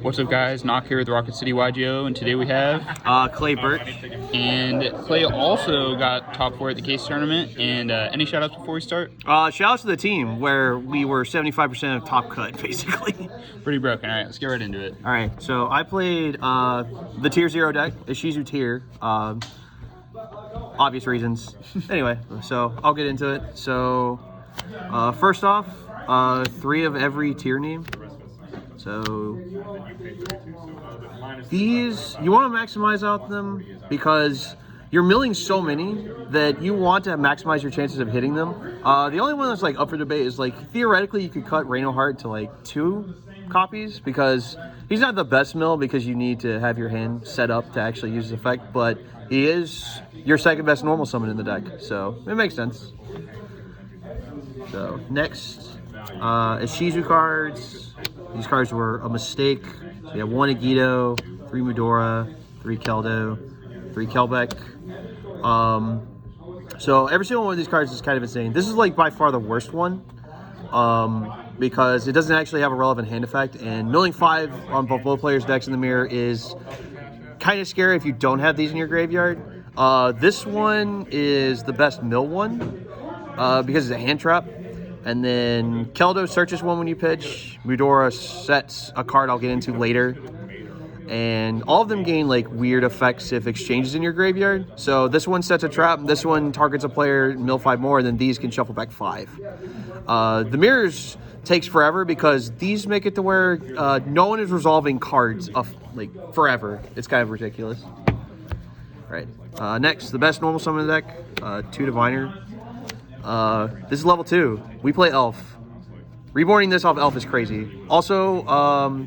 What's up, guys? Knock here with Rocket City YGO, and today we have Clay Burt. And Clay also got top 4 at the case tournament. And any shout outs before we start? Shout out to the team where we were 75% of top cut, basically. Pretty broken. All right, let's get right into it. All right, so I played the Tier 0 deck, ISHIZU Tier, obvious reasons. Anyway, so I'll get into it. So first off, 3 of every tier name. So these, you want to maximize out them because you're milling so many that you want to maximize your chances of hitting them. The only one that's like up for debate is like theoretically you could cut Reno Heart to like 2 copies because he's not the best mill because you need to have your hand set up to actually use his effect, but he is your second best normal summon in the deck, so it makes sense. So next, ISHIZU cards. These cards were a mistake. So you have 1 Agito, 3 Mudora, 3 Keldo, 3 Kelbeck. So every single one of these cards is kind of insane. This is like by far the worst one because it doesn't actually have a relevant hand effect, and milling 5 on both players' decks in the mirror is kind of scary if you don't have these in your graveyard. This one is the best mill one because it's a hand trap. And then Keldo searches 1 when you pitch. Mudora sets a card I'll get into later. And all of them gain like weird effects if exchanges in your graveyard. So this one sets a trap, this one targets a player, mill 5 more, and then these can shuffle back 5. The mirrors takes forever because these make it to where no one is resolving cards like forever. It's kind of ridiculous. All right, next, the best normal summon in the deck, 2 Diviner. This is level 2. We play Elf. Reborning this off Elf is crazy. Also,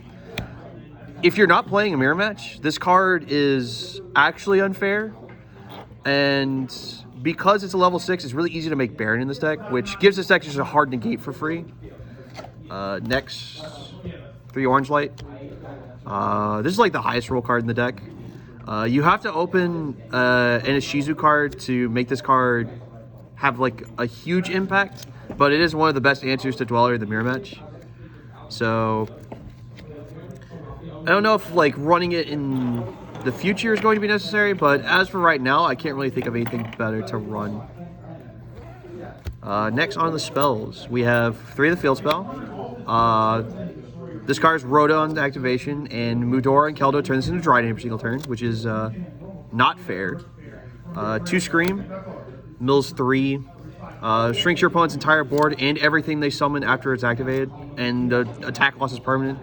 if you're not playing a mirror match, this card is actually unfair. And because it's a level 6, it's really easy to make Baron in this deck, which gives this deck just a hard negate for free. Next, 3 Orange Light. This is like the highest roll card in the deck. You have to open an ISHIZU card to make this card have like a huge impact, but it is one of the best answers to Dweller in the mirror match. So I don't know if like running it in the future is going to be necessary, but as for right now, I can't really think of anything better to run. Next on the spells, we have 3 of the field spell. This card is Rodon activation, and Mudora and Keldo turn this into Dryden every single turn, which is not fair. 2 Scream. Mills 3, shrinks your opponent's entire board and everything they summon after it's activated, and the attack loss is permanent.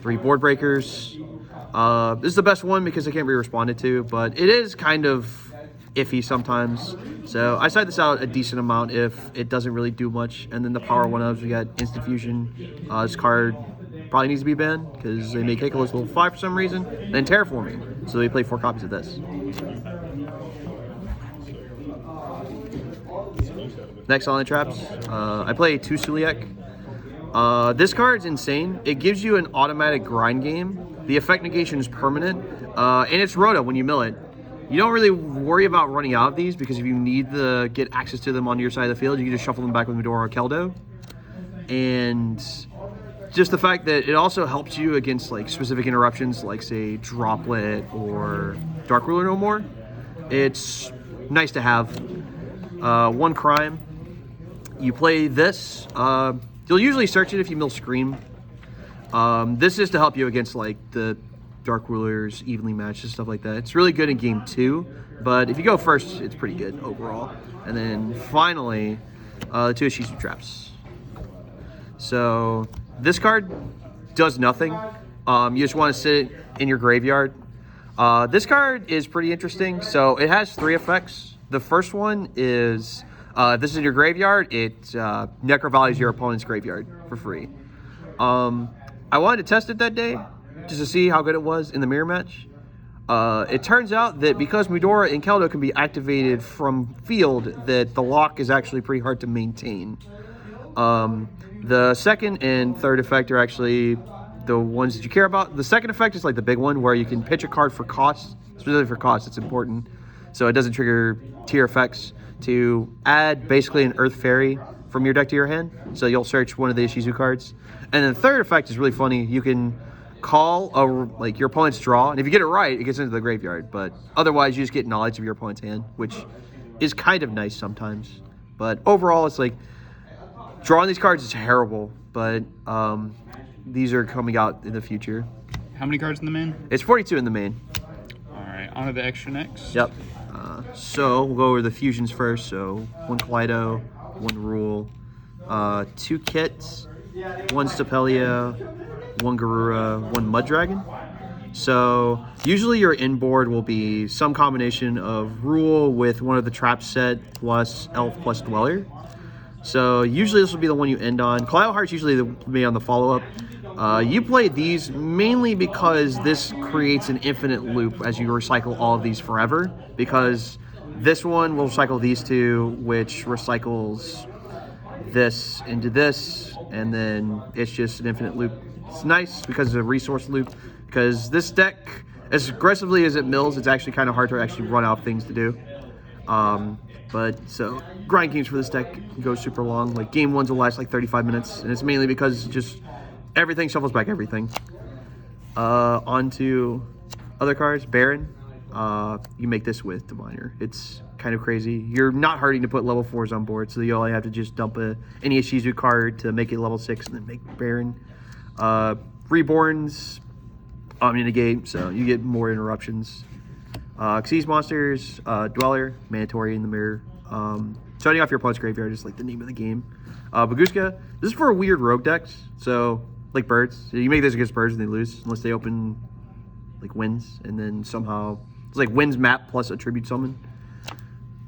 3 Board Breakers. This is the best one because it can't be responded to, but it is kind of iffy sometimes. So I side this out a decent amount if it doesn't really do much. And then the power 1-ofs, we got Instant Fusion. This card probably needs to be banned because they make Kekalos level 5 for some reason. And then Terraforming, so they play 4 copies of this. Next on the traps, I play 2 Suliek. This card's insane. It gives you an automatic grind game. The effect negation is permanent, and it's Rhoda when you mill it. You don't really worry about running out of these because if you need to get access to them on your side of the field, you can just shuffle them back with Mudora or Keldo. And just the fact that it also helps you against like specific interruptions, like say Droplet or Dark Ruler No More. It's nice to have. 1 Crime. You play this. You'll usually search it if you mill Scream. This is to help you against like the Dark Rulers, evenly matched, and stuff like that. It's really good in game 2, but if you go first, it's pretty good overall. And then finally, the 2 ISHIZU traps. So this card does nothing. You just want to sit it in your graveyard. This card is pretty interesting. So it has 3 effects. The first one is, this is in your graveyard, it necrovalues your opponent's graveyard for free. I wanted to test it that day, just to see how good it was in the mirror match. It turns out that because Mudora and Keldo can be activated from field, that the lock is actually pretty hard to maintain. The second and third effect are actually the ones that you care about. The second effect is like the big one, where you can pitch a card for cost, specifically for cost, it's important. So it doesn't trigger tier effects, to add basically an Earth Fairy from your deck to your hand. So you'll search one of the ISHIZU cards. And then the third effect is really funny. You can call your opponent's draw, and if you get it right, it gets into the graveyard. But otherwise, you just get knowledge of your opponent's hand, which is kind of nice sometimes. But overall, it's like drawing these cards is terrible, but these are coming out in the future. How many cards in the main? It's 42 in the main. All right, on to the extra next. Yep. So we'll go over the fusions first. So 1 Kaleido, 1 Rule, 2 Kits, 1 Stapelia, 1 Garura, 1 Mud Dragon. So usually your inboard will be some combination of Rule with one of the trap set plus Elf plus Dweller. So usually this will be the one you end on. Kaleido Heart's usually the be on the follow-up. You play these mainly because this creates an infinite loop as you recycle all of these forever, because this one will recycle these two, which recycles this into this, and then it's just an infinite loop. It's nice because it's a resource loop, because this deck, as aggressively as it mills, it's actually kind of hard to actually run out of things to do. But so grind games for this deck go super long. Like game 1s will last like 35 minutes, and it's mainly because just everything shuffles back everything. On to other cards. Baron. You make this with Diviner. It's kind of crazy. You're not hurting to put level 4s on board, so you only have to just dump any ISHIZU card to make it level 6 and then make Baron. Reborns omni-negate, so you get more interruptions. Xyz monsters, Dweller, Mandatory in the mirror. Starting off your opponent's graveyard is like the name of the game. Baguska, this is for weird rogue decks, so like birds. So you make this against birds and they lose unless they open like winds, and then somehow it's like winds map plus a tribute summon.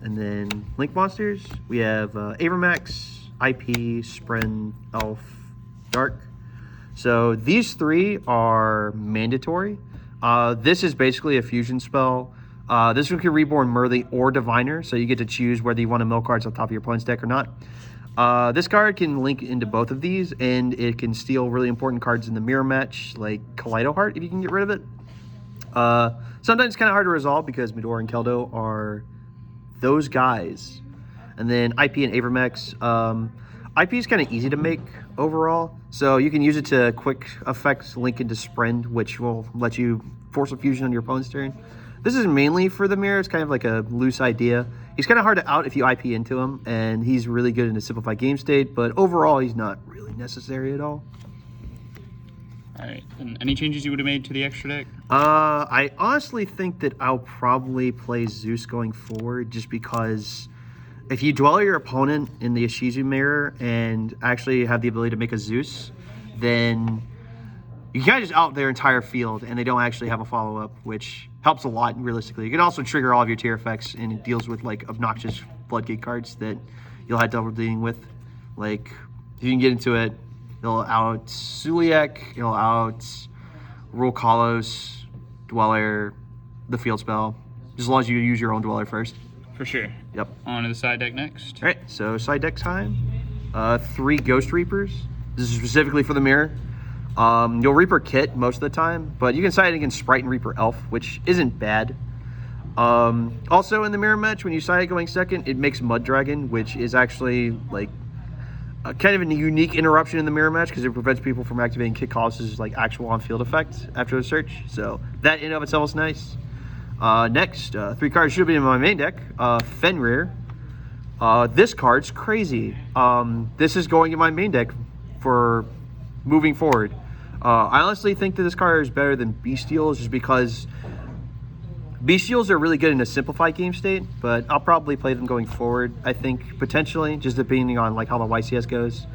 And then link monsters, we have Avermax, IP, Spren, Elf, Dark. So these 3 are mandatory. This is basically a fusion spell. This one can reborn Merly or Diviner, so you get to choose whether you want to mill cards on top of your opponent's deck or not. This card can link into both of these, and it can steal really important cards in the mirror match, like Kaleido Heart, if you can get rid of it. Sometimes it's kind of hard to resolve because Midori and Keldo are those guys. And then IP and Avermax. IP is kind of easy to make overall, so you can use it to quick effect link into Sprend, which will let you force a fusion on your opponent's turn. This is mainly for the mirror. It's kind of like a loose idea. He's kind of hard to out if you IP into him, and he's really good in a simplified game state, but overall he's not really necessary at all. All right, and any changes you would have made to the extra deck? I honestly think that I'll probably play Zeus going forward, just because if you dwell your opponent in the ISHIZU mirror and actually have the ability to make a Zeus, then you can just out their entire field and they don't actually have a follow-up, which helps a lot realistically. You can also trigger all of your tier effects, and it deals with like obnoxious floodgate cards that you'll have double dealing with. Like, if you can get into it, it'll out Suliek, it'll out Rule Kalos, Dweller, the field spell, as long as you use your own Dweller first. For sure. Yep. On to the side deck next. All right, so side deck time. 3 Ghost Reapers. This is specifically for the mirror. You'll Reaper Kit most of the time, but you can side against Sprite and Reaper Elf, which isn't bad. Also in the mirror match, when you side going second, it makes Mud Dragon, which is actually like kind of a unique interruption in the mirror match because it prevents people from activating Kit Colossus' like actual on-field effect after the search. So that in and of itself is nice. Next, 3 cards should be in my main deck. Fenrir. This card's crazy. This is going in my main deck for moving forward. I honestly think that this card is better than Bestials, just because Bestials are really good in a simplified game state, but I'll probably play them going forward, I think, potentially, just depending on like how the YCS goes,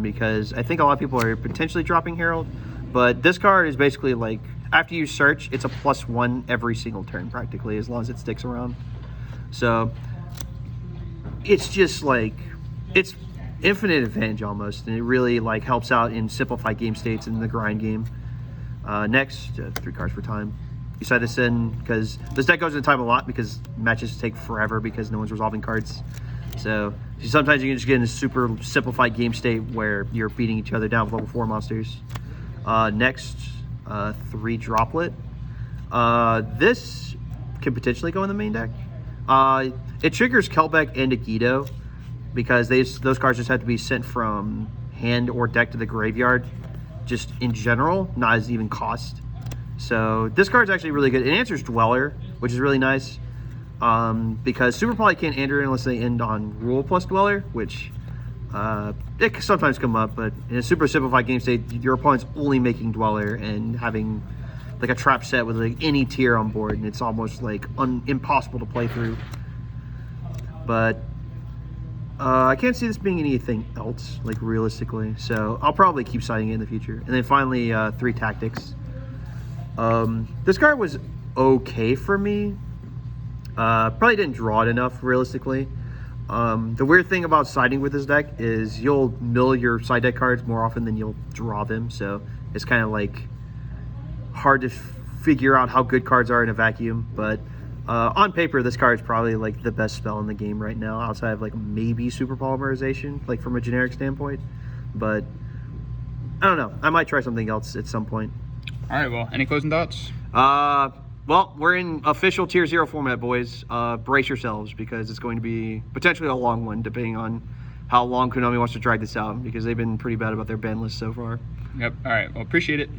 because I think a lot of people are potentially dropping Herald, but this card is basically like, after you search, it's a +1 every single turn, practically, as long as it sticks around. So, it's just like, it's infinite advantage almost, and it really like helps out in simplified game states in the grind game. Next, 3 cards for time. You side this in because this deck goes into time a lot because matches take forever because no one's resolving cards. So sometimes you can just get in a super simplified game state where you're beating each other down with level 4 monsters. Next, 3 Droplet. This can potentially go in the main deck. It triggers Kelbeck and Agido. because those cards just have to be sent from hand or deck to the graveyard, just in general, not as even cost. So this card's actually really good. It answers Dweller, which is really nice, because Super Poly can't enter it unless they end on Rule plus Dweller, which it can sometimes come up, but in a super simplified game state, your opponent's only making Dweller and having like a trap set with like any tier on board, and it's almost like impossible to play through. But I can't see this being anything else, like realistically, so I'll probably keep citing it in the future. And then finally, 3 Tactics. This card was okay for me. Probably didn't draw it enough, realistically. The weird thing about siding with this deck is you'll mill your side deck cards more often than you'll draw them, so it's kind of like hard to figure out how good cards are in a vacuum. But on paper, this card is probably like the best spell in the game right now, outside of like maybe Super Polymerization, like from a generic standpoint. But I don't know, I might try something else at some point. All right, well, any closing thoughts? Well, we're in official Tier 0 format, boys. Brace yourselves, because it's going to be potentially a long one, depending on how long Konami wants to drag this out, because they've been pretty bad about their ban list so far. Yep. All right. Well, appreciate it.